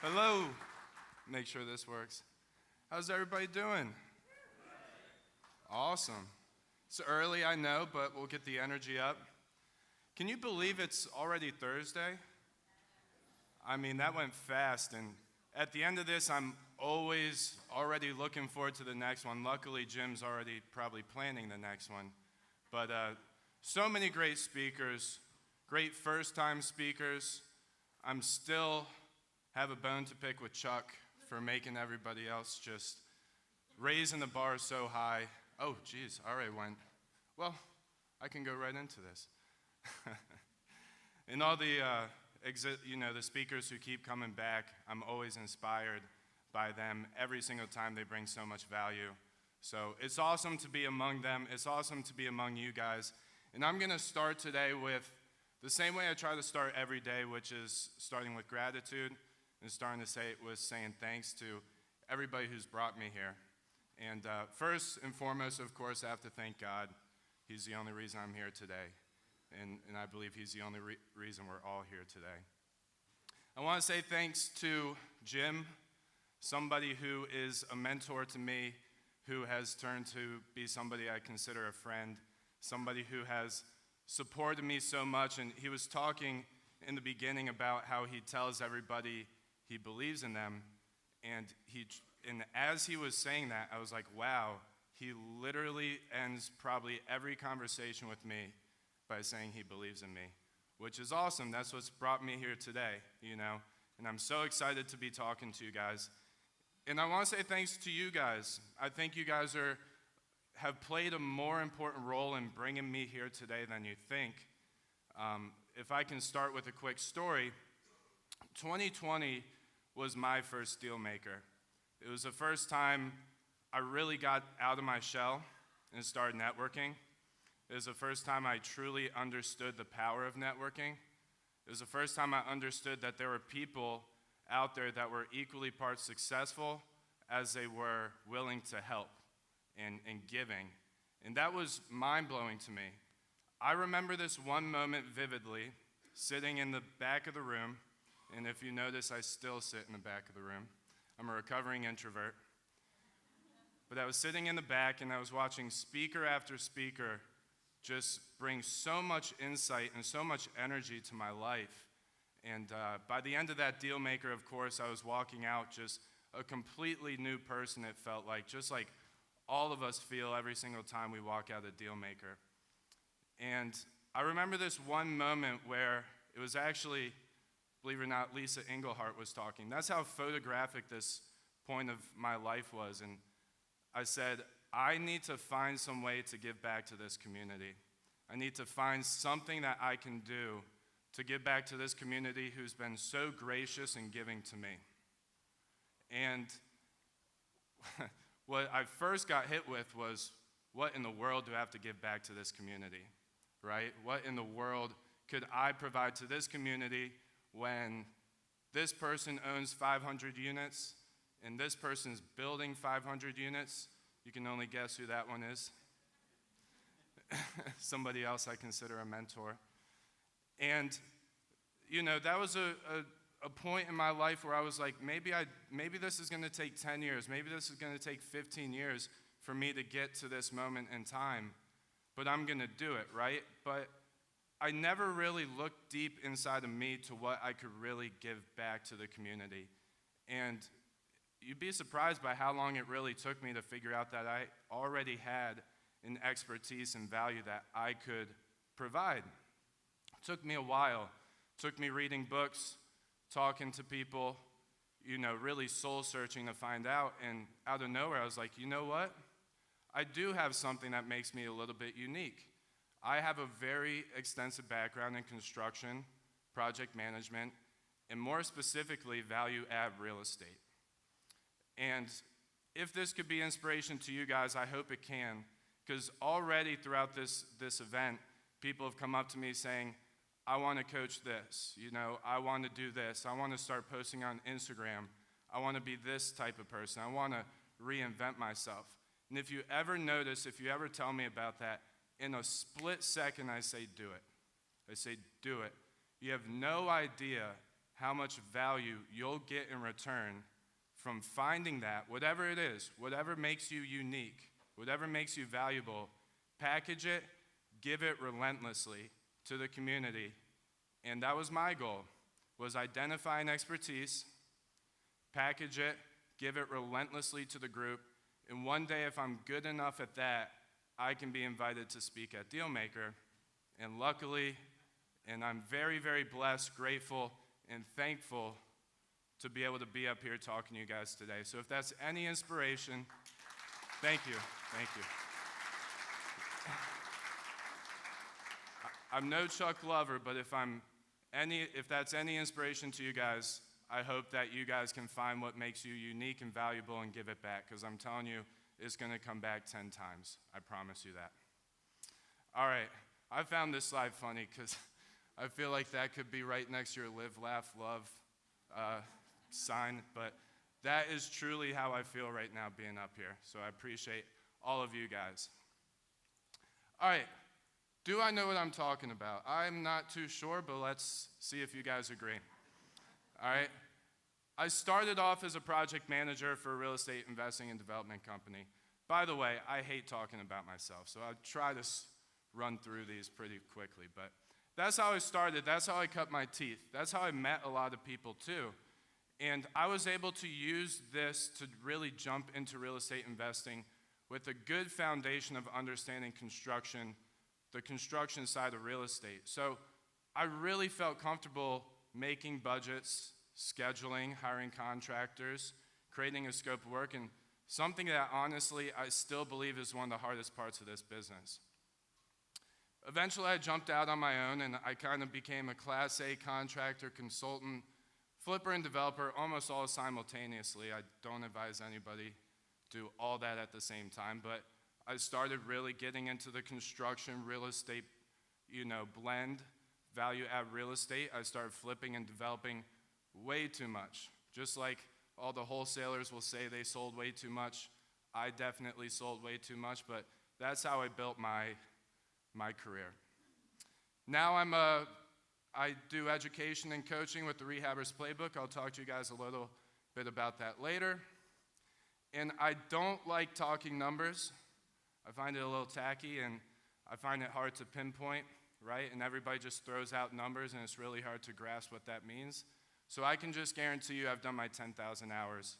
Hello. Make sure this works. How's everybody doing? Awesome. It's early, I know, but we'll get the energy up. Can you believe it's already Thursday? I mean, that went fast, and at the end of this, I'm always already looking forward to the next one. Luckily, Jim's already probably planning the next one. But so many great speakers, great first-time speakers. I'm still have a bone to pick with Chuck for making everybody else just raising the bar so high. Oh, geez, all right, well, I can go right into this. And all the, the speakers who keep coming back, I'm always inspired by them. Every single time they bring so much value. So it's awesome to be among them. It's awesome to be among you guys. And I'm going to start today with the same way I try to start every day, which is starting with gratitude and starting to say it was saying thanks to everybody who's brought me here. And first and foremost, of course, I have to thank God. He's the only reason I'm here today. And I believe he's the only reason we're all here today. I want to say thanks to Jim, somebody who is a mentor to me, who has turned to be somebody I consider a friend, somebody who has supported me so much. And he was talking in the beginning about how he tells everybody he believes in them. And as he was saying that, I was like, wow, he literally ends probably every conversation with me by saying he believes in me, which is awesome. That's what's brought me here today, and I'm so excited to be talking to you guys. And I want to say thanks to you guys. I think you guys have played a more important role in bringing me here today than you think. If I can start with a quick story, 2020 was my first deal maker. It was the first time I really got out of my shell and started networking. It was the first time I truly understood the power of networking. It was the first time I understood that there were people out there that were equally part successful as they were willing to help and giving. And that was mind-blowing to me. I remember this one moment vividly, sitting in the back of the room. And if you notice, I still sit in the back of the room. I'm a recovering introvert. But I was sitting in the back, and I was watching speaker after speaker just bring so much insight and so much energy to my life. And by the end of that deal maker, of course, I was walking out just a completely new person, it felt like, just like all of us feel every single time we walk out a deal maker. And I remember this one moment where it was actually, believe it or not, Lisa Englehart was talking. That's how photographic this point of my life was. And I said, I need to find some way to give back to this community. I need to find something that I can do to give back to this community who's been so gracious in giving to me. And what I first got hit with was, what in the world do I have to give back to this community, right? What in the world could I provide to this community when this person owns 500 units and this person's building 500 units? You can only guess who that one is. Somebody else I consider a mentor. And, that was a point in my life where I was like, maybe this is going to take 10 years. Maybe this is going to take 15 years for me to get to this moment in time. But I'm going to do it, right? But I never really looked deep inside of me to what I could really give back to the community. And you'd be surprised by how long it really took me to figure out that I already had an expertise and value that I could provide. It took me a while. It took me reading books, talking to people, really soul searching to find out. And out of nowhere, I was like, you know what? I do have something that makes me a little bit unique. I have a very extensive background in construction, project management, and more specifically, value-add real estate. And if this could be inspiration to you guys, I hope it can, because already throughout this event, people have come up to me saying, I want to coach this, I want to do this, I want to start posting on Instagram, I want to be this type of person, I want to reinvent myself. And if you ever notice, if you ever tell me about that, in a split second I say, do it. I say, do it. You have no idea how much value you'll get in return from finding that, whatever it is, whatever makes you unique, whatever makes you valuable, package it, give it relentlessly to the community. And that was my goal, was identify an expertise, package it, give it relentlessly to the group, and one day if I'm good enough at that, I can be invited to speak at Dealmaker. And luckily, and I'm very, very blessed, grateful, and thankful to be able to be up here talking to you guys today. So if that's any inspiration, thank you. I'm no Chuck Lover, but if that's any inspiration to you guys, I hope that you guys can find what makes you unique and valuable and give it back, because I'm telling you, it's going to come back 10 times. I promise you that. All right, I found this slide funny because I feel like that could be right next to your live, laugh, love sign, but that is truly how I feel right now being up here. So I appreciate all of you guys. All right, do I know what I'm talking about? I'm not too sure, but let's see if you guys agree. All right, I started off as a project manager for a real estate investing and development company. By the way, I hate talking about myself, so I'll try to run through these pretty quickly, but that's how I started. That's how I cut my teeth. That's how I met a lot of people too. And I was able to use this to really jump into real estate investing with a good foundation of understanding construction, the construction side of real estate. So I really felt comfortable making budgets, scheduling, hiring contractors, creating a scope of work, and something that honestly I still believe is one of the hardest parts of this business. Eventually I jumped out on my own and I kind of became a Class A contractor, consultant, flipper, and developer almost all simultaneously. I don't advise anybody do all that at the same time, but I started really getting into the construction real estate, blend, value add real estate. I started flipping and developing way too much. Just like all the wholesalers will say they sold way too much, I definitely sold way too much, but that's how I built my career. Now I do education and coaching with the Rehabbers Playbook. I'll talk to you guys a little bit about that later. And I don't like talking numbers. I find it a little tacky, and I find it hard to pinpoint, right? And everybody just throws out numbers, and it's really hard to grasp what that means. So I can just guarantee you I've done my 10,000 hours.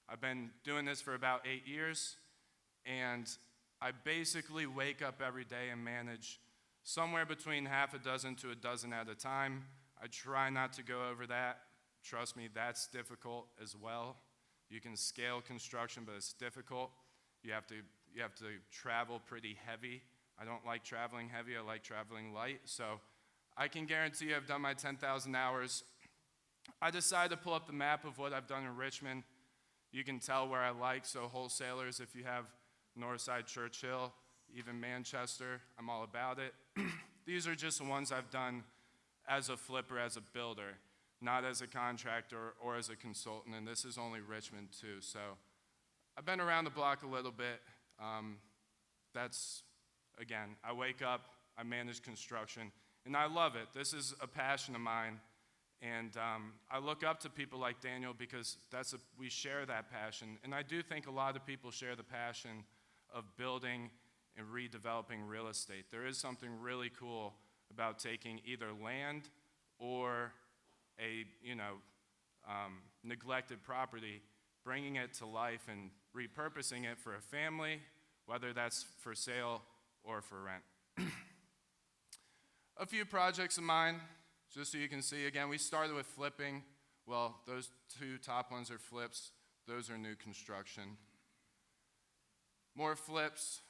I've been doing this for about 8 years, and I basically wake up every day and manage somewhere between half a dozen to a dozen at a time. I try not to go over that. Trust me, that's difficult as well. You can scale construction, but it's difficult. You have to travel pretty heavy. I don't like traveling heavy, I like traveling light. So I can guarantee you I've done my 10,000 hours. I decided to pull up the map of what I've done in Richmond. You can tell where I like, so wholesalers, if you have Northside, Churchill, even Manchester, I'm all about it. These are just the ones I've done as a flipper, as a builder, not as a contractor or as a consultant, and this is only Richmond too. So I've been around the block a little bit. Again, I wake up, I manage construction, and I love it. This is a passion of mine, and I look up to people like Daniel because we share that passion, and I do think a lot of people share the passion of building and redeveloping real estate. There is something really cool about taking either land or a neglected property, bringing it to life and repurposing it for a family, whether that's for sale or for rent. A few projects of mine, just so you can see. Again, we started with flipping. Well, those two top ones are flips. Those are new construction. More flips,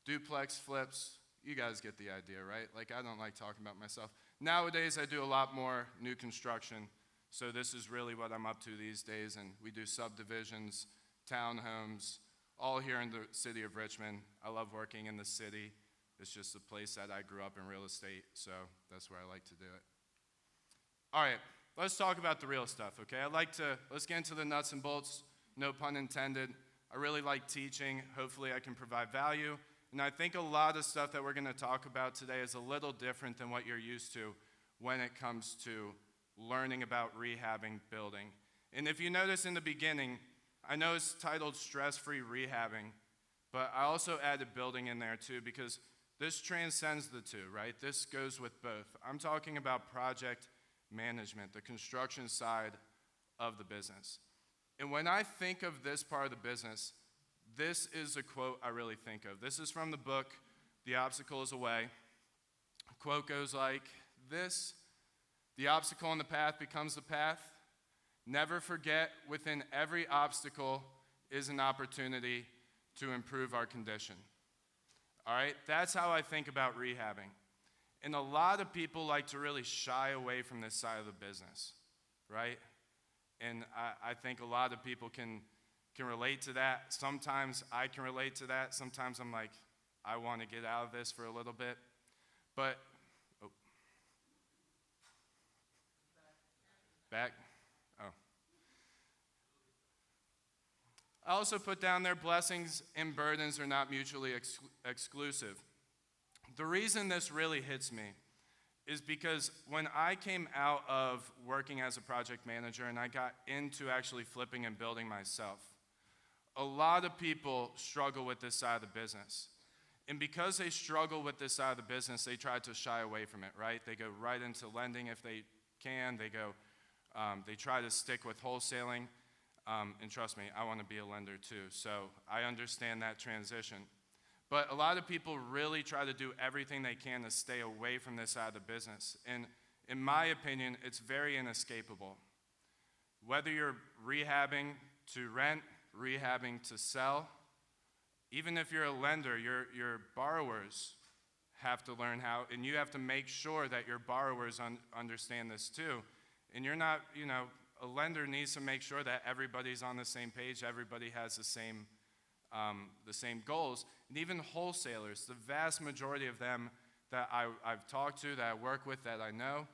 duplex flips. You guys get the idea, right? Like, I don't like talking about myself. Nowadays, I do a lot more new construction. So this is really what I'm up to these days. And we do subdivisions, townhomes, all here in the city of Richmond. I love working in the city. It's just the place that I grew up in real estate, so that's where I like to do it. All right, let's talk about the real stuff, okay? Let's get into the nuts and bolts, no pun intended. I really like teaching. Hopefully I can provide value. And I think a lot of stuff that we're going to talk about today is a little different than what you're used to when it comes to learning about rehabbing building. And if you notice in the beginning, I know it's titled Stress-Free Rehabbing, but I also added building in there too because this transcends the two, right? This goes with both. I'm talking about project management, the construction side of the business. And when I think of this part of the business, this is a quote I really think of. This is from the book, The Obstacle is Away. The quote goes like this: "The obstacle in the path becomes the path. Never forget, within every obstacle is an opportunity to improve our condition." All right, that's how I think about rehabbing. And a lot of people like to really shy away from this side of the business, right? And I think a lot of people can relate to that. Sometimes I can relate to that. Sometimes I'm like, I want to get out of this for a little bit. But, back? Oh. I also put down there, blessings and burdens are not mutually exclusive. The reason this really hits me is because when I came out of working as a project manager and I got into actually flipping and building myself, a lot of people struggle with this side of the business. And because they struggle with this side of the business, they try to shy away from it, right? They go right into lending if they can. They try to stick with wholesaling. And trust me, I want to be a lender too, so I understand that transition. But a lot of people really try to do everything they can to stay away from this side of the business. And in my opinion, it's very inescapable. Whether you're rehabbing to rent, rehabbing to sell, even if you're a lender, your borrowers have to learn how, and you have to make sure that your borrowers understand this too. And you're not, a lender needs to make sure that everybody's on the same page, everybody has the same goals. And even wholesalers, the vast majority of them that I've talked to, that I work with, that I know,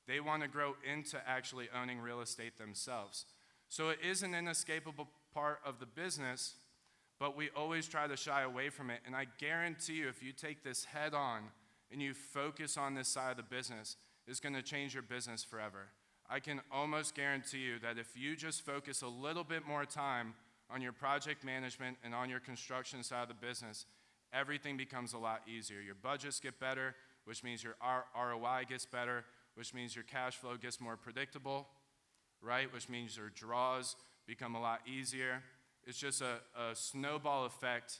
they want to grow into actually owning real estate themselves. So it is an inescapable part of the business, but we always try to shy away from it. And I guarantee you, if you take this head on and you focus on this side of the business, it's going to change your business forever. I can almost guarantee you that if you just focus a little bit more time on your project management and on your construction side of the business, everything becomes a lot easier. Your budgets get better, which means your ROI gets better, which means your cash flow gets more predictable, right? Which means your draws become a lot easier. It's just a snowball effect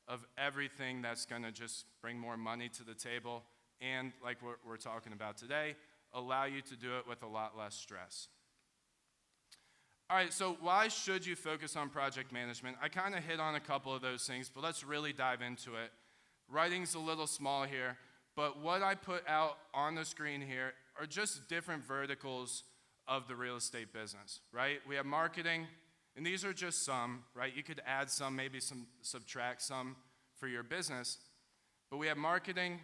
of everything that's going to just bring more money to the table and, like what we're talking about today, allow you to do it with a lot less stress. All right, so why should you focus on project management? I kind of hit on a couple of those things, but let's really dive into it. Writing's a little small here, but what I put out on the screen here are just different verticals of the real estate business, right? We have marketing, and these are just some, right? You could add some, maybe some, subtract some for your business. But we have marketing,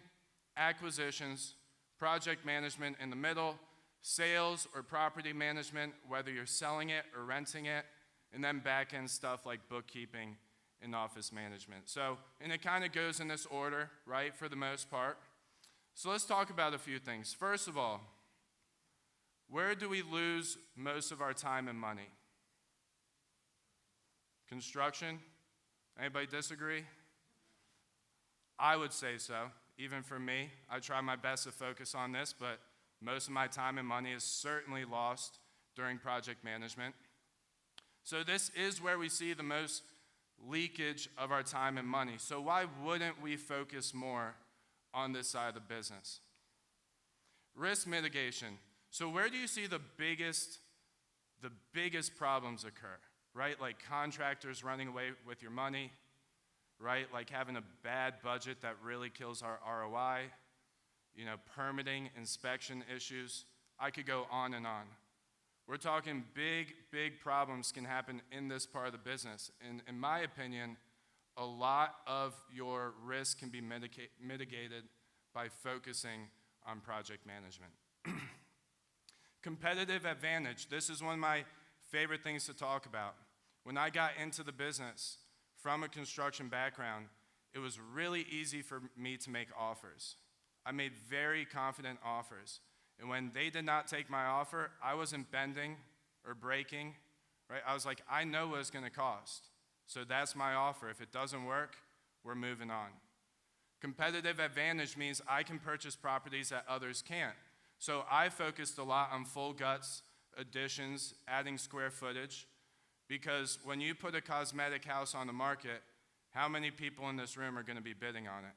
acquisitions, project management in the middle, sales or property management, whether you're selling it or renting it, and then back-end stuff like bookkeeping and office management. So, and it kind of goes in this order, right, for the most part. So let's talk about a few things. First of all, where do we lose most of our time and money? Construction? Anybody disagree? I would say so. Even for me, I try my best to focus on this, but most of my time and money is certainly lost during project management. So this is where we see the most leakage of our time and money. So why wouldn't we focus more on this side of the business? Risk mitigation. So where do you see the biggest problems occur, right? Like contractors running away with your money, right? Like having a bad budget that really kills our ROI, permitting, inspection issues. I could go on and on. We're talking big problems can happen in this part of the business. And in my opinion, a lot of your risk can be mitigated by focusing on project management. Competitive advantage. This is one of my favorite things to talk about. When I got into the business from a construction background, it was really easy for me to make offers. I made very confident offers. And when they did not take my offer, I wasn't bending or breaking, right? I was like, I know what it's going to cost. So that's my offer. If it doesn't work, we're moving on. Competitive advantage means I can purchase properties that others can't. So I focused a lot on full guts, additions, adding square footage, because when you put a cosmetic house on the market, how many people in this room are going to be bidding on it?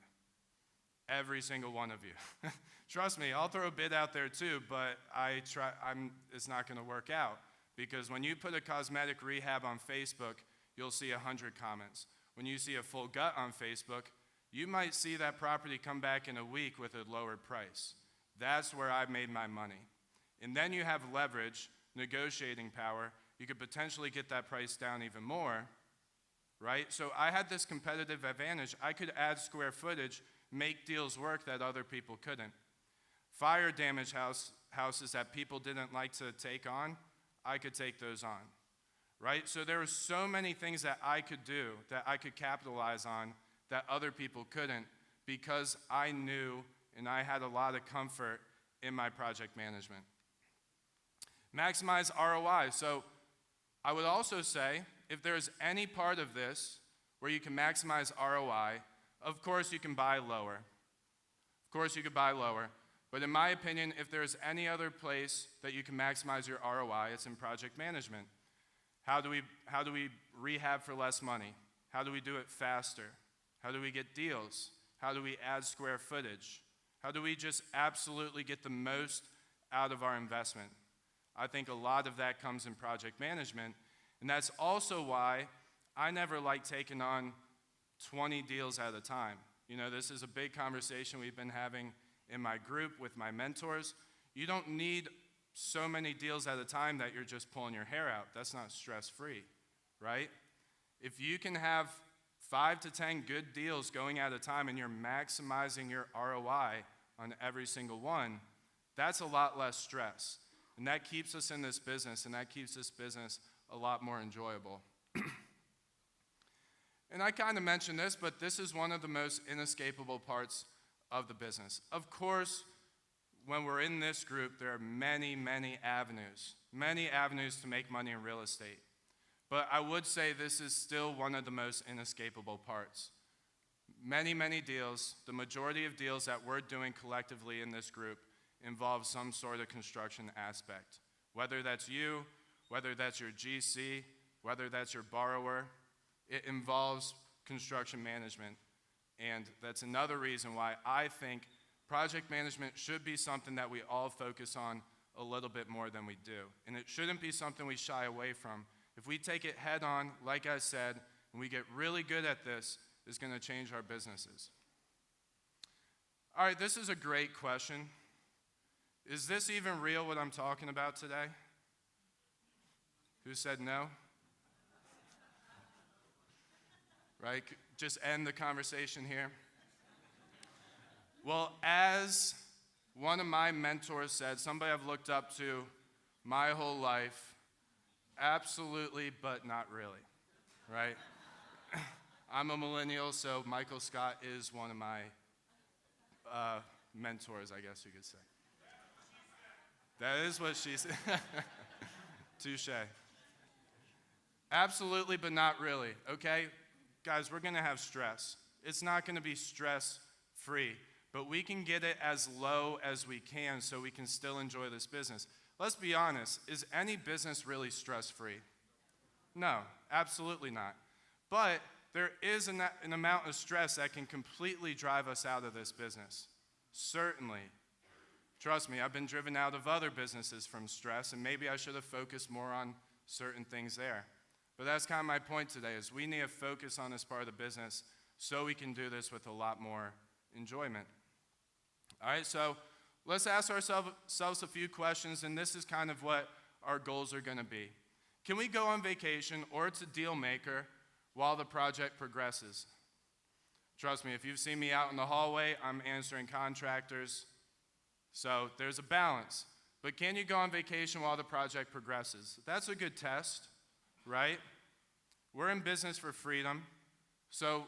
Every single one of you. Trust me, I'll throw a bid out there too, but it's not going to work out, because when you put a cosmetic rehab on Facebook, you'll see 100 comments. When you see a full gut on Facebook, you might see that property come back in a week with a lower price. That's where I made my money. And then you have leverage, negotiating power. You could potentially get that price down even more, right? So I had this competitive advantage. I could add square footage, make deals work that other people couldn't. Fire damage houses that people didn't like to take on, I could take those on, right? So there were so many things that I could do, that I could capitalize on, that other people couldn't, because I knew and I had a lot of comfort in my project management. Maximize ROI. So I would also say, if there's any part of this where you can maximize ROI, of course you can buy lower. Of course you could buy lower. But in my opinion, if there's any other place that you can maximize your ROI, it's in project management. How do we rehab for less money? How do we do it faster? How do we get deals? How do we add square footage? How do we just absolutely get the most out of our investment? I think a lot of that comes in project management, and that's also why I never like taking on 20 deals at a time. You know, this is a big conversation we've been having in my group with my mentors. You don't need so many deals at a time that you're just pulling your hair out. That's not stress-free, right? If you can have 5 to 10 good deals going at a time and you're maximizing your ROI on every single one, that's a lot less stress. And that keeps us in this business, and that keeps this business a lot more enjoyable. And I kind of mentioned this, but this is one of the most inescapable parts of the business. Of course, when we're in this group, there are many, many avenues to make money in real estate. But I would say this is still one of the most inescapable parts. Many, many deals, the majority of deals that we're doing collectively in this group involve some sort of construction aspect. Whether that's you, whether that's your GC, whether that's your borrower, it involves construction management. And that's another reason why I think project management should be something that we all focus on a little bit more than we do. And it shouldn't be something we shy away from. If we take it head on, like I said, and we get really good at this, it's going to change our businesses. All right, this is a great question. Is this even real, what I'm talking about today? Who said no? Right? Just end the conversation here. Well, as one of my mentors said, somebody I've looked up to my whole life, absolutely, but not really, right? I'm a millennial, so Michael Scott is one of my mentors, I guess you could say. That is what she said. Touche. Absolutely, but not really, okay? Guys, we're going to have stress. It's not going to be stress-free, but we can get it as low as we can so we can still enjoy this business. Let's be honest, is any business really stress-free? No, absolutely not. But there is an amount of stress that can completely drive us out of this business. Certainly. Trust me, I've been driven out of other businesses from stress, and maybe I should have focused more on certain things there. But that's kind of my point today, is we need to focus on this part of the business so we can do this with a lot more enjoyment. All right, so let's ask ourselves a few questions, and this is kind of what our goals are going to be. Can we go on vacation, or it's a deal maker, while the project progresses? Trust me, if you've seen me out in the hallway, I'm answering contractors. So there's a balance. But can you go on vacation while the project progresses? That's a good test, right? We're in business for freedom. So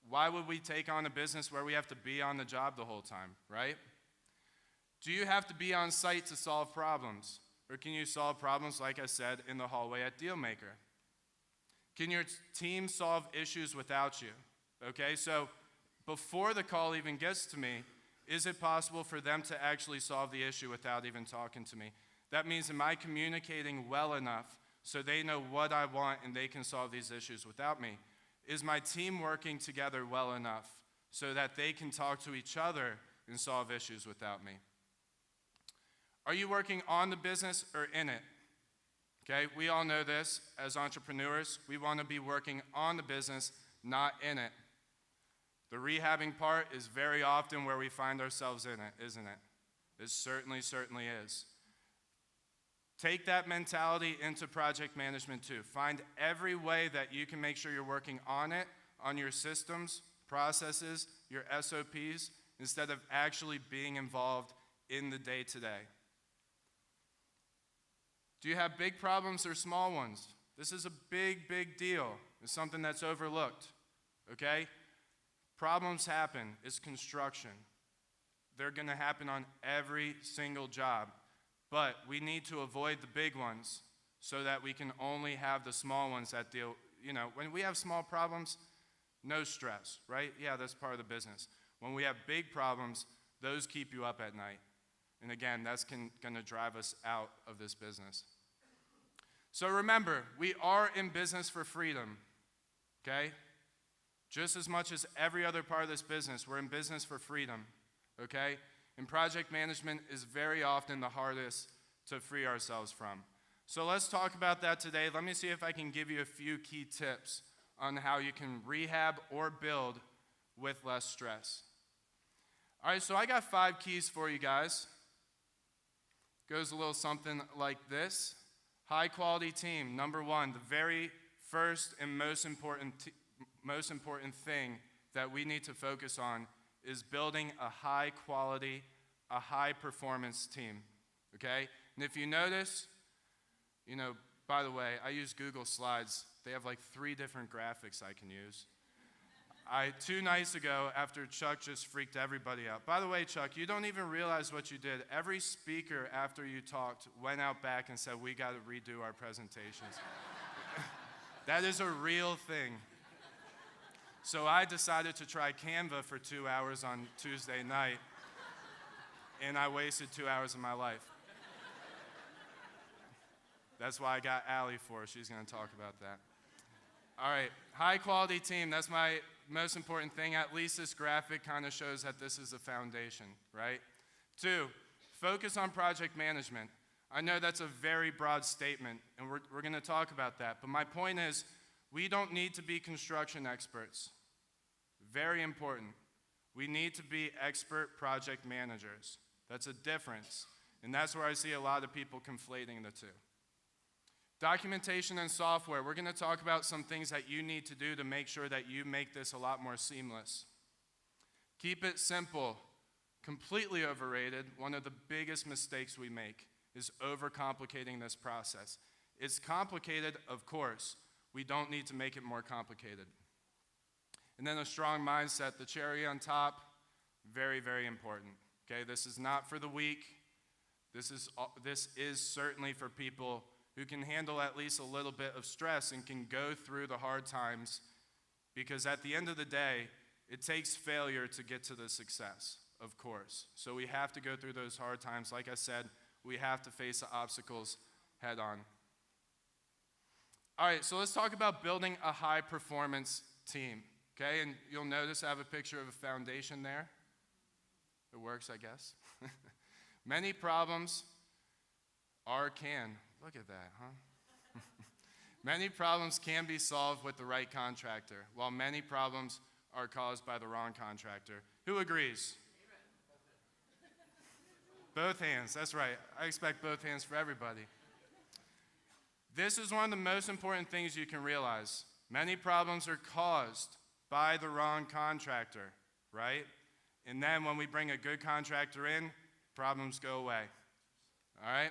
why would we take on a business where we have to be on the job the whole time, right? Do you have to be on site to solve problems? Or can you solve problems, like I said, in the hallway at Dealmaker? Can your team solve issues without you? Okay, so before the call even gets to me, is it possible for them to actually solve the issue without even talking to me? That means, am I communicating well enough so they know what I want and they can solve these issues without me? Is my team working together well enough so that they can talk to each other and solve issues without me? Are you working on the business or in it? Okay, we all know this as entrepreneurs. We want to be working on the business, not in it. The rehabbing part is very often where we find ourselves in it, isn't it? It certainly is. Take that mentality into project management too. Find every way that you can make sure you're working on it, on your systems, processes, your SOPs, instead of actually being involved in the day-to-day. Do you have big problems or small ones? This is a big deal. It's something that's overlooked, okay? Problems happen. It's construction. They're going to happen on every single job. But we need to avoid the big ones so that we can only have the small ones that deal, when we have small problems, no stress, right? Yeah, that's part of the business. When we have big problems, those keep you up at night. And again, that's going to drive us out of this business. So remember, we are in business for freedom, okay? Just as much as every other part of this business, we're in business for freedom, okay? And project management is very often the hardest to free ourselves from. So let's talk about that today. Let me see if I can give you a few key tips on how you can rehab or build with less stress. All right, so I got 5 keys for you guys. Goes a little something like this. High quality team, number 1, the very first and most important thing that we need to focus on is building a high quality, a high performance team, okay? And if you notice, by the way, I use Google Slides. They have like 3 different graphics I can use. 2 nights ago, after Chuck just freaked everybody out. By the way, Chuck, you don't even realize what you did. Every speaker after you talked went out back and said, we got to redo our presentations. That is a real thing. So I decided to try Canva for 2 hours on Tuesday night, and I wasted 2 hours of my life. That's why I got Allie for. She's going to talk about that. All right, high quality team, that's my most important thing. At least this graphic kind of shows that this is a foundation, right? 2, focus on project management. I know that's a very broad statement, and we're going to talk about that. But my point is, we don't need to be construction experts. Very important. We need to be expert project managers. That's a difference. And that's where I see a lot of people conflating the two. Documentation and software. We're going to talk about some things that you need to do to make sure that you make this a lot more seamless. Keep it simple. Completely overrated. One of the biggest mistakes we make is overcomplicating this process. It's complicated, of course. We don't need to make it more complicated. And then a strong mindset, the cherry on top, very important. Okay, this is not for the weak. This is certainly for people who can handle at least a little bit of stress and can go through the hard times, because at the end of the day, it takes failure to get to the success, of course. So we have to go through those hard times. Like I said, we have to face the obstacles head on. All right, so let's talk about building a high-performance team, okay? And you'll notice I have a picture of a foundation there. It works, I guess. Many problems look at that, huh? Many problems can be solved with the right contractor, while many problems are caused by the wrong contractor. Who agrees? Both hands, that's right. I expect both hands for everybody. This is one of the most important things you can realize. Many problems are caused by the wrong contractor, right? And then when we bring a good contractor in, problems go away, all right?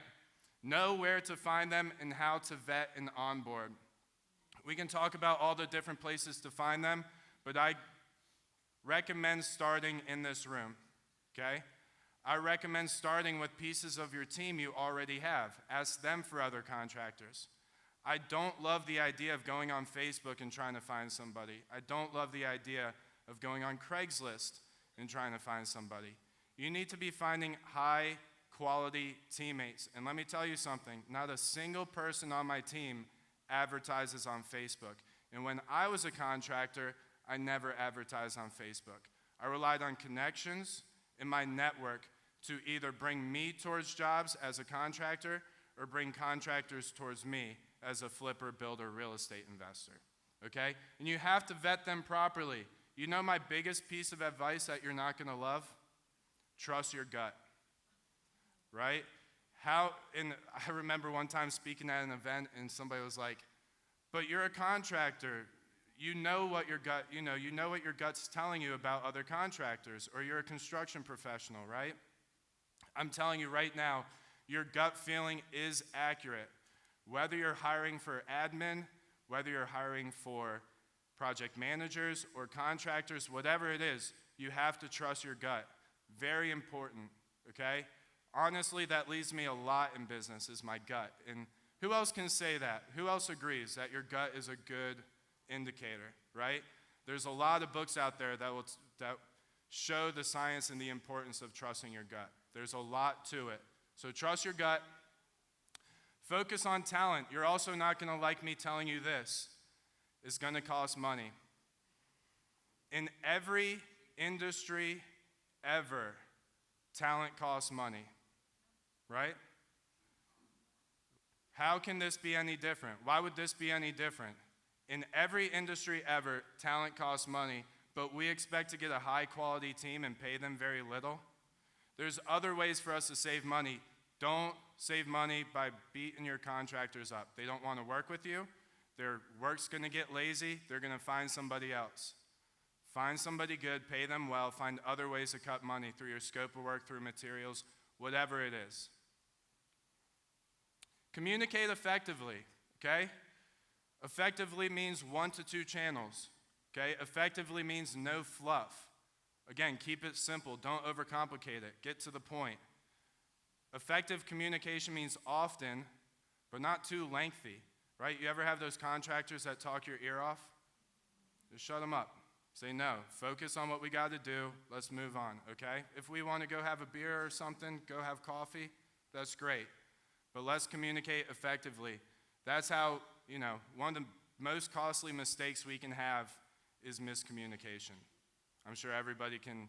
Know where to find them and how to vet and onboard. We can talk about all the different places to find them, but I recommend starting in this room, okay? I recommend starting with pieces of your team you already have. Ask them for other contractors. I don't love the idea of going on Facebook and trying to find somebody. I don't love the idea of going on Craigslist and trying to find somebody. You need to be finding high quality teammates. And let me tell you something, not a single person on my team advertises on Facebook. And when I was a contractor, I never advertised on Facebook. I relied on connections in my network to either bring me towards jobs as a contractor or bring contractors towards me as a flipper, builder, real estate investor, okay? And you have to vet them properly. You know my biggest piece of advice that you're not gonna love? Trust your gut, right? And I remember one time speaking at an event and somebody was like, but you're a contractor. You know what your gut's telling you about other contractors, or you're a construction professional, right? I'm telling you right now, your gut feeling is accurate. Whether you're hiring for admin, whether you're hiring for project managers or contractors, whatever it is, you have to trust your gut. Very important, okay? Honestly, that leads me a lot in business, is my gut. And who else can say that? Who else agrees that your gut is a good indicator, right? There's a lot of books out there that show the science and the importance of trusting your gut. There's a lot to it. So trust your gut. Focus on talent. You're also not going to like me telling you this. It's going to cost money. In every industry ever, talent costs money, right? How can this be any different? Why would this be any different? In every industry ever, talent costs money, but we expect to get a high-quality team and pay them very little. There's other ways for us to save money. Don't save money by beating your contractors up. They don't want to work with you. Their work's going to get lazy. They're going to find somebody else. Find somebody good, pay them well, find other ways to cut money through your scope of work, through materials, whatever it is. Communicate effectively, okay? Effectively means 1 to 2 channels, okay? Effectively means no fluff. Again, keep it simple. Don't overcomplicate it. Get to the point. Effective communication means often, but not too lengthy, right? You ever have those contractors that talk your ear off? Just shut them up. Say no. Focus on what we got to do. Let's move on, okay? If we want to go have a beer or something, go have coffee, that's great. But let's communicate effectively. That's how, one of the most costly mistakes we can have is miscommunication. I'm sure everybody can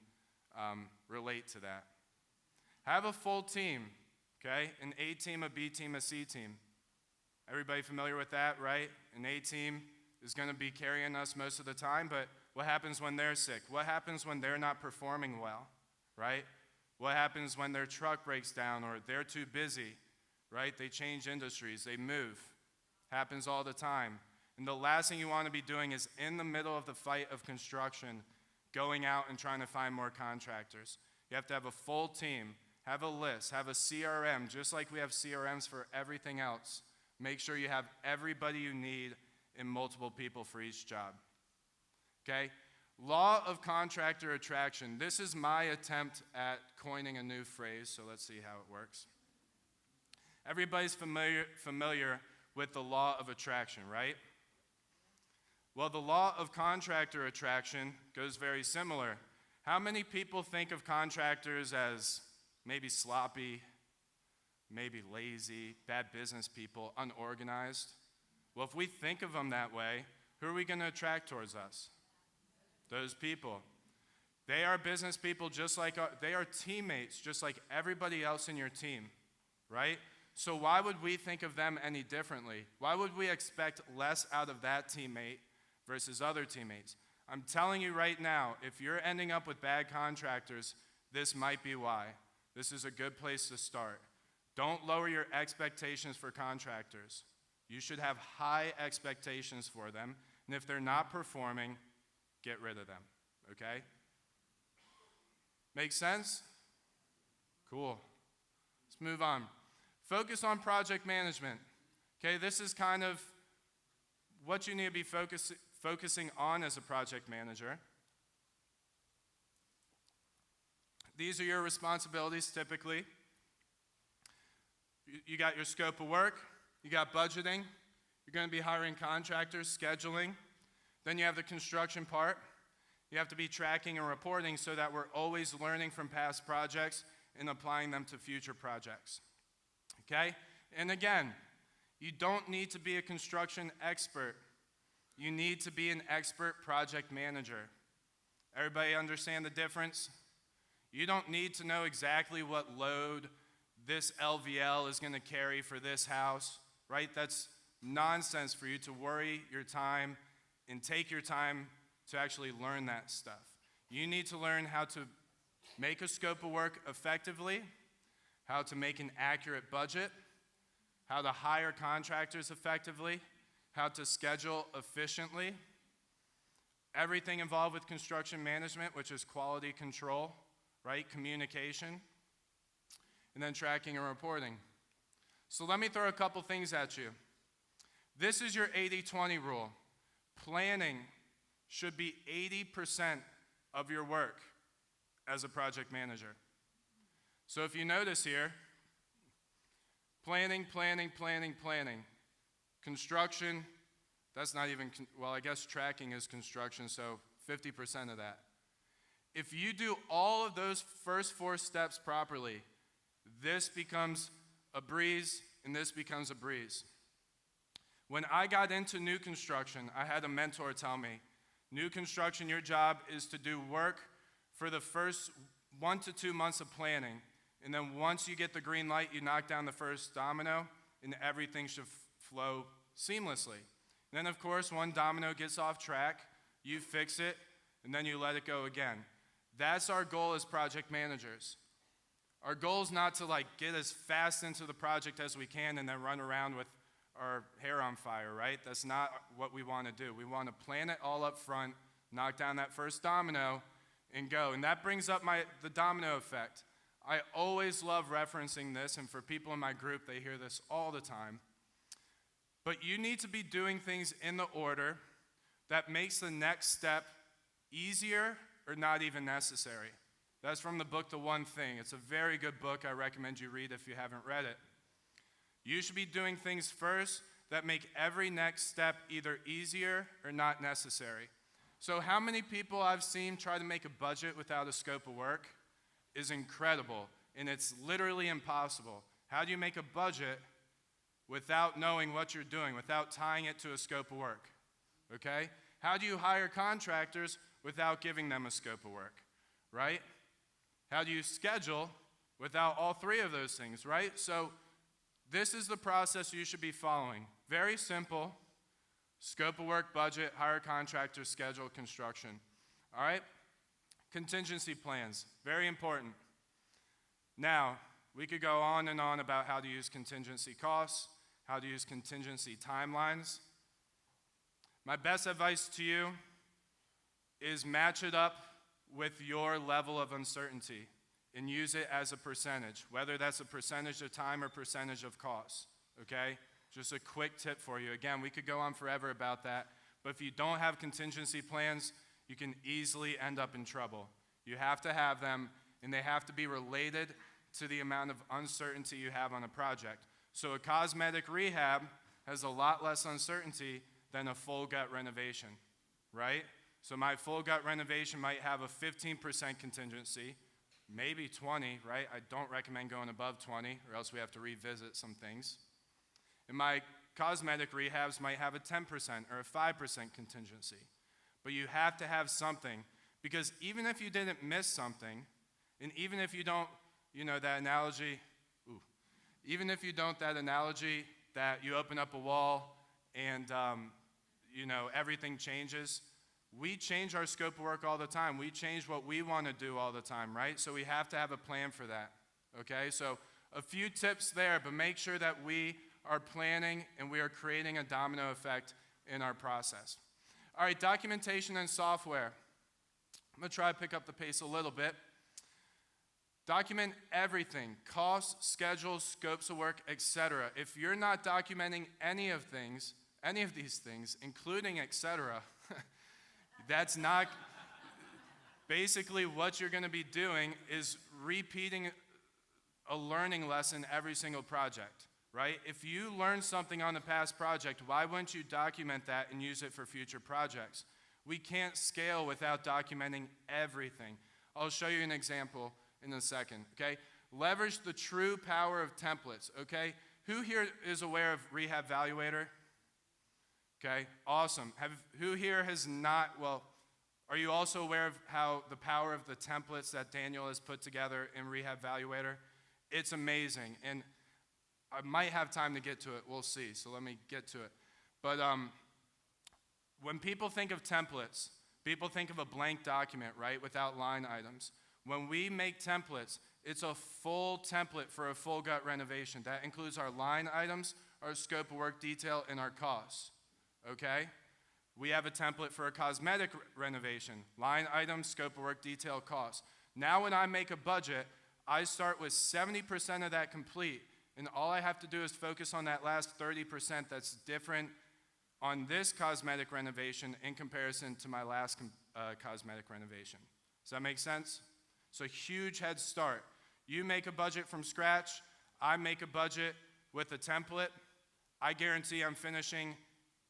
relate to that. Have a full team, okay? An A team, a B team, a C team. Everybody familiar with that, right? An A team is going to be carrying us most of the time, but what happens when they're sick? What happens when they're not performing well, right? What happens when their truck breaks down or they're too busy, right? They change industries, they move. Happens all the time. And the last thing you want to be doing is in the middle of the fight of construction, going out and trying to find more contractors. You have to have a full team. Have a list, have a CRM, just like we have CRMs for everything else. Make sure you have everybody you need and multiple people for each job. Okay? Law of contractor attraction. This is my attempt at coining a new phrase, so let's see how it works. Everybody's familiar with the law of attraction, right? Well, the law of contractor attraction goes very similar. How many people think of contractors as maybe sloppy, maybe lazy, bad business people, unorganized? Well, if we think of them that way, who are we going to attract towards us? Those people. They are business people they are teammates just like everybody else in your team, right? So why would we think of them any differently? Why would we expect less out of that teammate versus other teammates? I'm telling you right now, if you're ending up with bad contractors, this might be why. This is a good place to start. Don't lower your expectations for contractors. You should have high expectations for them, and if they're not performing, get rid of them, okay? Make sense? Cool. Let's move on. Focus on project management. Okay, this is kind of what you need to be focusing on as a project manager. These are your responsibilities typically. You got your scope of work, you got budgeting, you're going to be hiring contractors, scheduling. Then you have the construction part. You have to be tracking and reporting so that we're always learning from past projects and applying them to future projects. Okay? And again, you don't need to be a construction expert. You need to be an expert project manager. Everybody understand the difference? You don't need to know exactly what load this LVL is going to carry for this house, right? That's nonsense for you to worry your time and take your time to actually learn that stuff. You need to learn how to make a scope of work effectively, how to make an accurate budget, how to hire contractors effectively, how to schedule efficiently, everything involved with construction management, which is quality control, right? Communication, and then tracking and reporting. So let me throw a couple things at you. This is your 80-20 rule. Planning should be 80% of your work as a project manager. So if you notice here, planning. Construction, that's not even, well, I guess tracking is construction, so 50% of that. If you do all of those first 4 steps properly, this becomes a breeze and this becomes a breeze. When I got into new construction, I had a mentor tell me, new construction, your job is to do work for the first 1 to 2 months of planning. And then once you get the green light, you knock down the first domino, and everything should flow seamlessly. And then, of course, one domino gets off track, you fix it, and then you let it go again. That's our goal as project managers. Our goal is not to get as fast into the project as we can and then run around with our hair on fire, right? That's not what we want to do. We want to plan it all up front, knock down that first domino, and go. And that brings up the domino effect. I always love referencing this, and for people in my group, they hear this all the time. But you need to be doing things in the order that makes the next step easier or not even necessary. That's from the book, The One Thing. It's a very good book. I recommend you read if you haven't read it. You should be doing things first that make every next step either easier or not necessary. So how many people I've seen try to make a budget without a scope of work is incredible, and it's literally impossible. How do you make a budget without knowing what you're doing, without tying it to a scope of work? Okay? How do you hire contractors without giving them a scope of work, right? How do you schedule without all 3 of those things, right? So this is the process you should be following. Very simple. Scope of work, budget, hire contractors, schedule, construction. All right? Contingency plans, very important. Now, we could go on and on about how to use contingency costs, how to use contingency timelines. My best advice to you is match it up with your level of uncertainty and use it as a percentage, whether that's a percentage of time or percentage of cost, okay? Just a quick tip for you. Again, we could go on forever about that, but if you don't have contingency plans, you can easily end up in trouble. You have to have them, and they have to be related to the amount of uncertainty you have on a project. So a cosmetic rehab has a lot less uncertainty than a full gut renovation, right? So my full gut renovation might have a 15% contingency, maybe 20, right? I don't recommend going above 20, or else we have to revisit some things. And my cosmetic rehabs might have a 10% or a 5% contingency. But you have to have something, because even if you didn't miss something, and even if you don't, that analogy, that you open up a wall and, everything changes. We change our scope of work all the time. We change what we want to do all the time, right? So we have to have a plan for that, okay? So a few tips there, but make sure that we are planning and we are creating a domino effect in our process. All right, documentation and software. I'm going to try to pick up the pace a little bit. Document everything, costs, schedules, scopes of work, etc. If you're not documenting any of these things, including etc., that's not, Basically, what you're going to be doing is repeating a learning lesson every single project, right? If you learn something on a past project, why wouldn't you document that and use it for future projects? We can't scale without documenting everything. I'll show you an example in a second, okay? Leverage the true power of templates, okay? Who here is aware of Rehab Valuator? Okay, awesome. Who here has not, well, are you also aware of how the power of the templates that Daniel has put together in Rehab Valuator? It's amazing, and I might have time to get to it. We'll see, so let me get to it. But when people think of templates, people think of a blank document, right, without line items. When we make templates, it's a full template for a full gut renovation. That includes our line items, our scope of work detail, and our costs, okay? We have a template for a cosmetic renovation, line items, scope of work detail, costs. Now when I make a budget, I start with 70% of that complete, and all I have to do is focus on that last 30% that's different on this cosmetic renovation in comparison to my last cosmetic renovation. Does that make sense? So huge head start. You make a budget from scratch, I make a budget with a template. I guarantee I'm finishing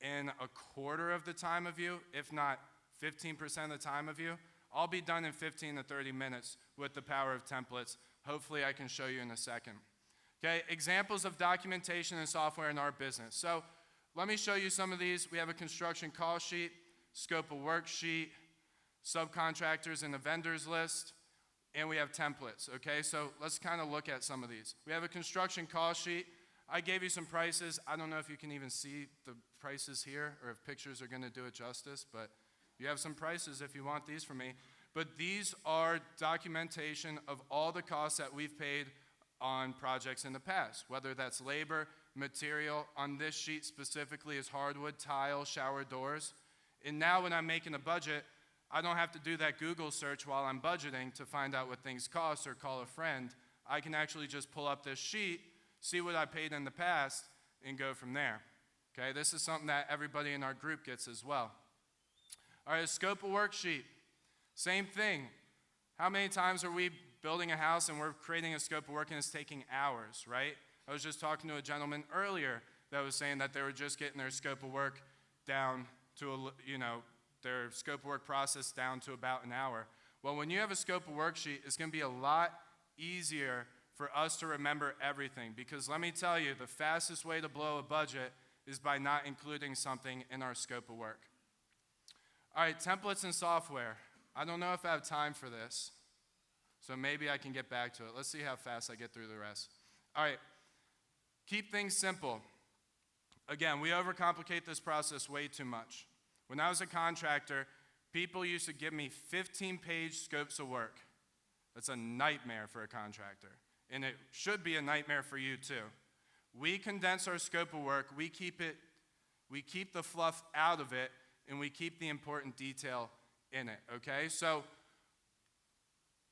in a quarter of the time of you, if not 15% of the time of you. I'll be done in 15 to 30 minutes with the power of templates. Hopefully I can show you in a second. Okay, examples of documentation and software in our business. So let me show you some of these. We have a construction call sheet, scope of work sheet, subcontractors and the vendors list, and we have templates, okay? So let's kind of look at some of these. We have a construction call sheet. I gave you some prices. I don't know if you can even see the prices here or if pictures are gonna do it justice, but you have some prices if you want these from me. But these are documentation of all the costs that we've paid on projects in the past, whether that's labor, material. On this sheet specifically is hardwood, tile, shower doors. And now when I'm making a budget, I don't have to do that Google search while I'm budgeting to find out what things cost or call a friend. I can actually just pull up this sheet, see what I paid in the past, and go from there. Okay, this is something that everybody in our group gets as well. All right, a scope of work sheet. Same thing. How many times are we building a house and we're creating a scope of work and it's taking hours, right? I was just talking to a gentleman earlier that was saying that they were just getting their scope of work down to, their scope of work process down to about an hour. Well, when you have a scope of work sheet, it's going to be a lot easier for us to remember everything, because let me tell you, the fastest way to blow a budget is by not including something in our scope of work. All right, templates and software. I don't know if I have time for this, so maybe I can get back to it. Let's see how fast I get through the rest. All right, keep things simple. Again, we overcomplicate this process way too much. When I was a contractor, people used to give me 15-page scopes of work. That's a nightmare for a contractor, and it should be a nightmare for you too. We condense our scope of work, we keep the fluff out of it, and we keep the important detail in it, okay? So,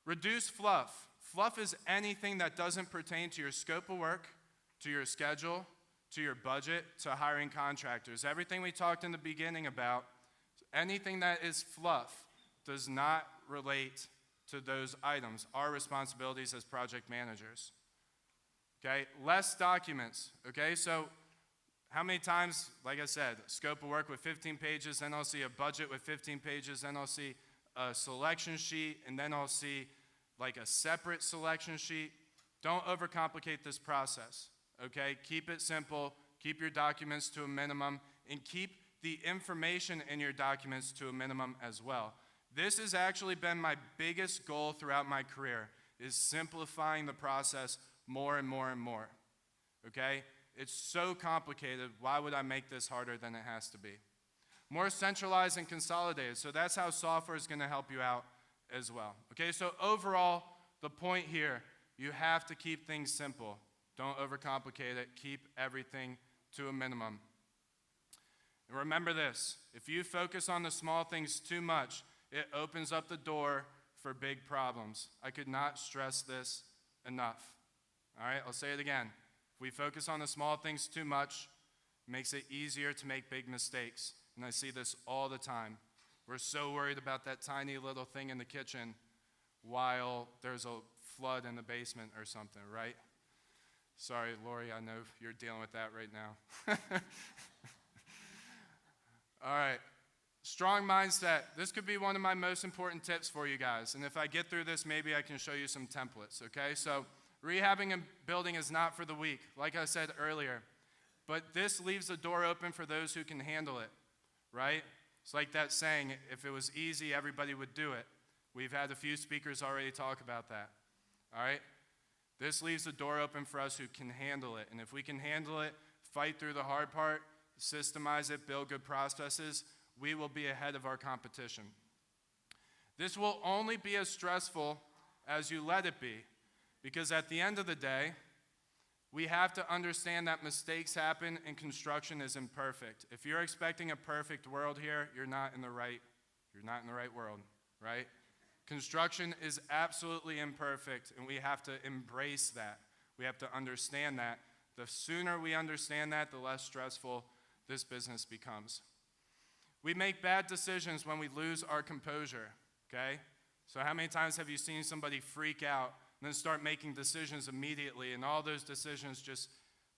reduce fluff. Fluff is anything that doesn't pertain to your scope of work, to your schedule, to your budget, to hiring contractors. Everything we talked in the beginning about, anything that is fluff does not relate to those items, our responsibilities as project managers. Okay, less documents, okay? So how many times, like I said, scope of work with 15 pages, then I'll see a budget with 15 pages, then I'll see a selection sheet, and then I'll see like a separate selection sheet. Don't overcomplicate this process, okay? Keep it simple, keep your documents to a minimum, and keep the information in your documents to a minimum as well. This has actually been my biggest goal throughout my career, is simplifying the process more and more and more, okay? It's so complicated. Why would I make this harder than it has to be? More centralized and consolidated. So that's how software is going to help you out as well. Okay, so overall, the point here, you have to keep things simple. Don't overcomplicate it. Keep everything to a minimum. And remember this, if you focus on the small things too much, it opens up the door for big problems. I could not stress this enough. All right, I'll say it again. If we focus on the small things too much, it makes it easier to make big mistakes. And I see this all the time. We're so worried about that tiny little thing in the kitchen while there's a flood in the basement or something, right? Sorry, Lori, I know you're dealing with that right now. All right. Strong mindset. This could be one of my most important tips for you guys. And if I get through this, maybe I can show you some templates, okay? So rehabbing and building is not for the weak, like I said earlier. But this leaves the door open for those who can handle it, right? It's like that saying, if it was easy, everybody would do it. We've had a few speakers already talk about that, all right? This leaves the door open for us who can handle it. And if we can handle it, fight through the hard part, systemize it, build good processes, we will be ahead of our competition. This will only be as stressful as you let it be, because at the end of the day, we have to understand that mistakes happen and construction is imperfect. If you're expecting a perfect world here, you're not in the right world, right? Construction is absolutely imperfect, and we have to embrace that. We have to understand that. The sooner we understand that, the less stressful this business becomes. We make bad decisions when we lose our composure, okay? So how many times have you seen somebody freak out and then start making decisions immediately, and all those decisions just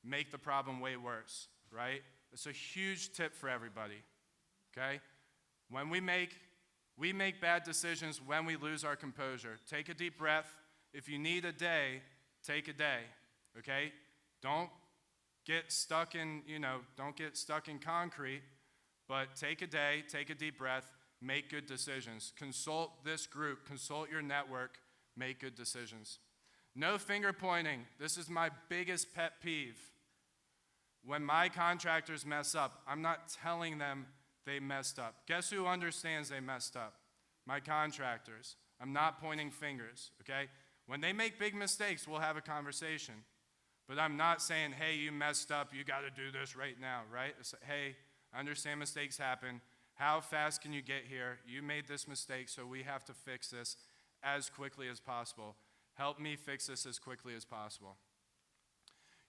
make the problem way worse, right? It's a huge tip for everybody, okay? When we make bad decisions when we lose our composure. Take a deep breath. If you need a day, take a day, okay? Don't get stuck in concrete. But take a day, take a deep breath, make good decisions. Consult this group, consult your network, make good decisions. No finger pointing. This is my biggest pet peeve. When my contractors mess up, I'm not telling them they messed up. Guess who understands they messed up? My contractors. I'm not pointing fingers, okay? When they make big mistakes, we'll have a conversation. But I'm not saying, hey, you messed up, you got to do this right now, right? It's like, hey, I understand mistakes happen. How fast can you get here? You made this mistake, so we have to fix this as quickly as possible. Help me fix this as quickly as possible.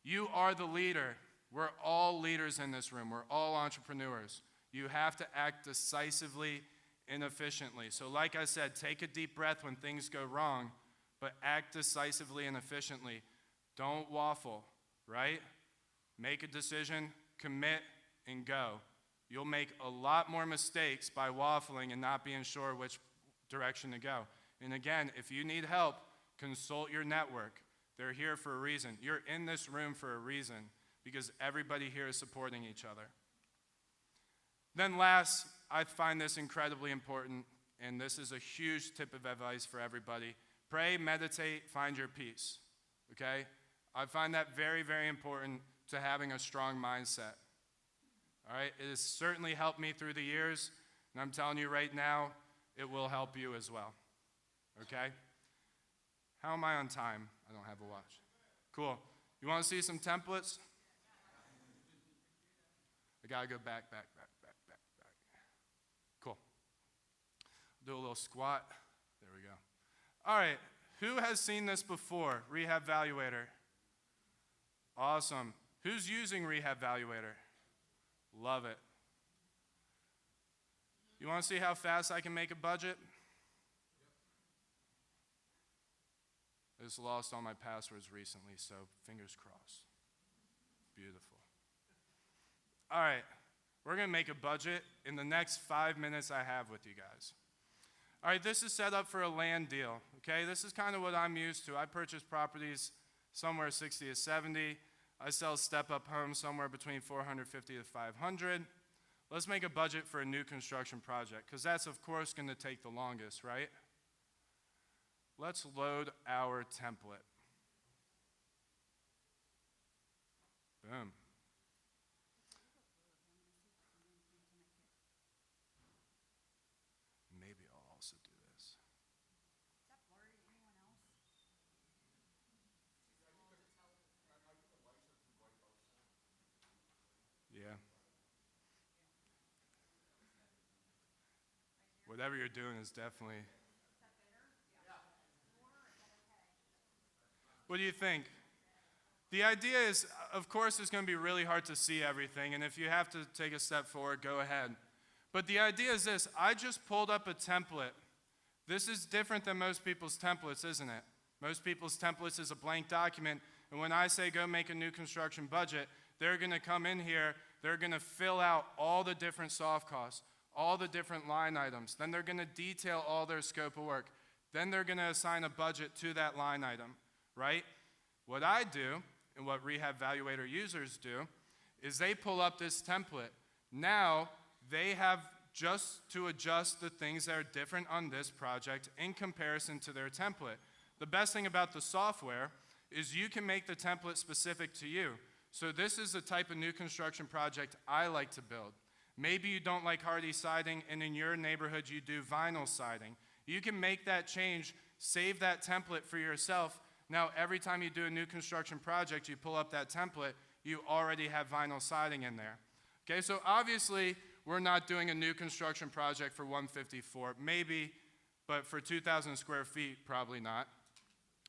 You are the leader. We're all leaders in this room. We're all entrepreneurs. You have to act decisively and efficiently. So like I said, take a deep breath when things go wrong, but act decisively and efficiently. Don't waffle, right? Make a decision, commit, and go. You'll make a lot more mistakes by waffling and not being sure which direction to go. And again, if you need help, consult your network. They're here for a reason. You're in this room for a reason, because everybody here is supporting each other. Then last, I find this incredibly important, and this is a huge tip of advice for everybody. Pray, meditate, find your peace, okay? I find that very, very important to having a strong mindset. All right, it has certainly helped me through the years, and I'm telling you right now, it will help you as well, okay? How am I on time? I don't have a watch. Cool. You want to see some templates? I got to go back. Cool. Do a little squat. There we go. All right, who has seen this before? Rehab Valuator. Awesome. Who's using Rehab Valuator? Love it. You want to see how fast I can make a budget? I just lost all my passwords recently, so fingers crossed. Beautiful. All right, we're going to make a budget in the next 5 minutes I have with you guys. All right, this is set up for a land deal, okay? This is kind of what I'm used to. I purchase properties somewhere 60 to 70. I sell step-up homes somewhere between 450 to 500. Let's make a budget for a new construction project, because that's, of course, going to take the longest, right? Let's load our template. Boom. Maybe I'll also do this. Is that blurry to anyone else? Yeah. Whatever you're doing is definitely. What do you think? The idea is, of course, it's going to be really hard to see everything, and if you have to take a step forward, go ahead. But the idea is this: I just pulled up a template. This is different than most people's templates, isn't it? Most people's templates is a blank document, and when I say go make a new construction budget, they're going to come in here, they're going to fill out all the different soft costs, all the different line items. Then they're going to detail all their scope of work. Then they're going to assign a budget to that line item, right? What I do, and what Rehab Valuator users do, is they pull up this template. Now, they have just to adjust the things that are different on this project in comparison to their template. The best thing about the software is you can make the template specific to you. So this is the type of new construction project I like to build. Maybe you don't like hardy siding, and in your neighborhood you do vinyl siding. You can make that change, save that template for yourself. Now, every time you do a new construction project, you pull up that template, you already have vinyl siding in there. Okay, so obviously, we're not doing a new construction project for 154, maybe, but for 2,000 square feet, probably not.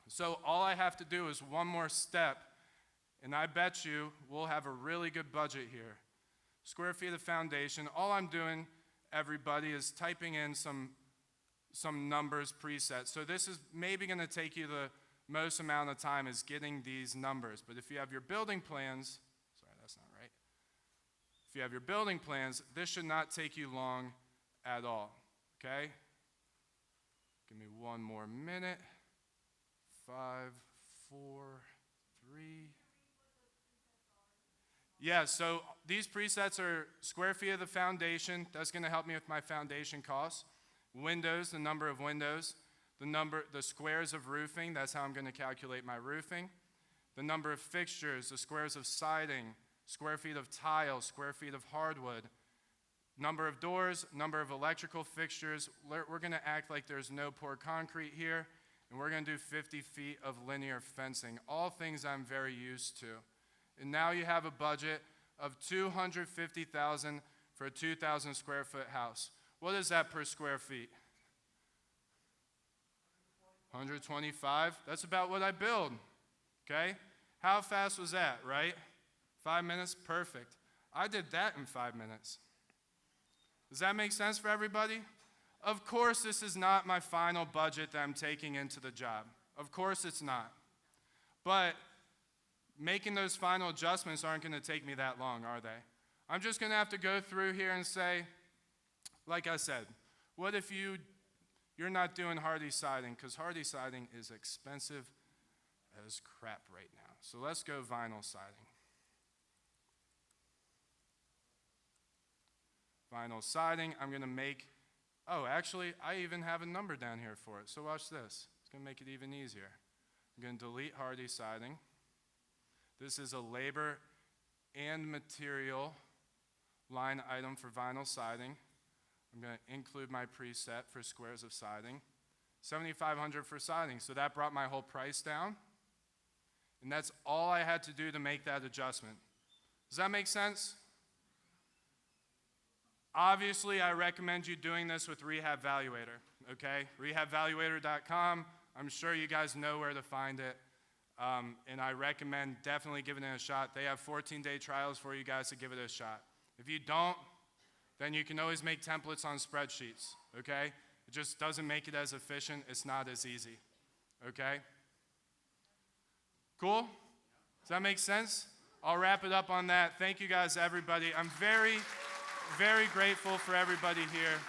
So all I have to do is one more step, and I bet you we'll have a really good budget here. Square feet of foundation. All I'm doing, everybody, is typing in some numbers presets. So this is maybe going to take you the most amount of time is getting these numbers. But if you have your building plans, sorry, that's not right. If you have your building plans, this should not take you long at all, okay? Give me one more minute. 5, 4, 3. Yeah, so these presets are square feet of the foundation. That's going to help me with my foundation costs. Windows, the number of windows. The squares of roofing, that's how I'm going to calculate my roofing. The number of fixtures, the squares of siding, square feet of tile, square feet of hardwood. Number of doors, number of electrical fixtures. We're going to act like there's no poured concrete here, and we're going to do 50 feet of linear fencing, all things I'm very used to. And now you have a budget of $250,000 for a 2,000 square foot house. What is that per square feet? 125. That's about what I build, okay? How fast was that, right? 5 minutes? Perfect. I did that in 5 minutes. Does that make sense for everybody? Of course, this is not my final budget that I'm taking into the job. Of course it's not. But making those final adjustments aren't going to take me that long, are they? I'm just going to have to go through here and say, like I said, what if you're not doing hardy siding? Because hardy siding is expensive as crap right now. So let's go vinyl siding. Vinyl siding, I'm going to make, actually, I even have a number down here for it. So watch this. It's going to make it even easier. I'm going to delete hardy siding. This is a labor and material line item for vinyl siding. I'm going to include my preset for squares of siding. $7,500 for siding, so that brought my whole price down. And that's all I had to do to make that adjustment. Does that make sense? Obviously, I recommend you doing this with Rehab Valuator, okay? Rehabvaluator.com. I'm sure you guys know where to find it. And I recommend definitely giving it a shot. They have 14-day trials for you guys to give it a shot. If you don't, then you can always make templates on spreadsheets, okay? It just doesn't make it as efficient. It's not as easy, okay? Cool? Does that make sense? I'll wrap it up on that. Thank you guys, everybody. I'm very, very grateful for everybody here.